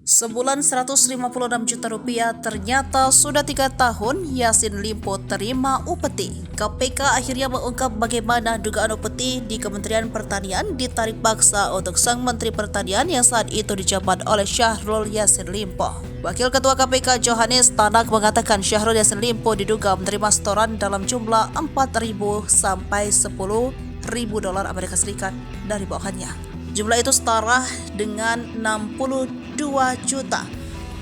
Sebulan 156 juta rupiah, ternyata sudah 3 tahun Yassin Limpo terima upeti. KPK akhirnya mengungkap bagaimana dugaan upeti di Kementerian Pertanian ditarik paksa untuk sang Menteri Pertanian yang saat itu dijabat oleh Syahrul Yassin Limpo. Wakil Ketua KPK Johannes Tanak mengatakan Syahrul Yassin Limpo diduga menerima setoran dalam jumlah 4.000 sampai 10.000 dolar Amerika Serikat dari bawahannya. Jumlah itu setara dengan 62.688.000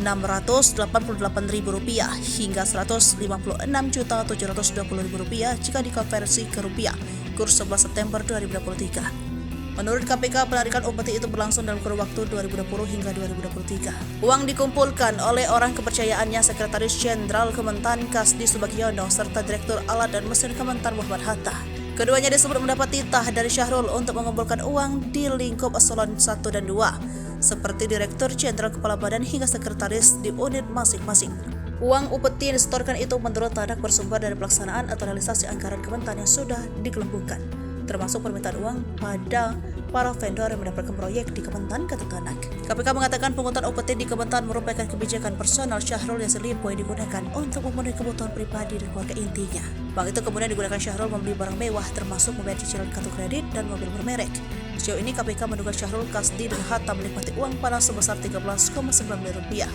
rupiah hingga 156.720.000 rupiah jika dikonversi ke rupiah kurs 11 September 2023. Menurut KPK, penarikan upeti itu berlangsung dalam kurun waktu 2020 hingga 2023. Uang dikumpulkan oleh orang kepercayaannya Sekretaris Jenderal Kementan Kasdi Subagiono serta Direktur Alat dan Mesin Kementan Muhammad Hatta. Keduanya disebut mendapat titah dari Syahrul untuk mengumpulkan uang di lingkup eselon 1 dan 2, seperti Direktur Jenderal Kepala Badan hingga Sekretaris di unit masing-masing. Uang upeti yang disetorkan itu menurut Tanak bersumber dari pelaksanaan atau realisasi anggaran Kementan yang sudah digelembungkan, termasuk permintaan uang pada para vendor yang mendapatkan proyek di Kementan, kata Tanak. KPK mengatakan pungutan upeti di Kementan merupakan kebijakan personal Syahrul Yassin Limpo yang digunakan untuk memenuhi kebutuhan pribadi dan keluarga intinya. Bank itu kemudian digunakan Syahrul membeli barang mewah termasuk membayar cicilan kartu kredit dan mobil bermerek. Sejauh ini KPK menduga Syahrul Kasdi dan Hatta menikmati uang panas sebesar 13,9 miliar rupiah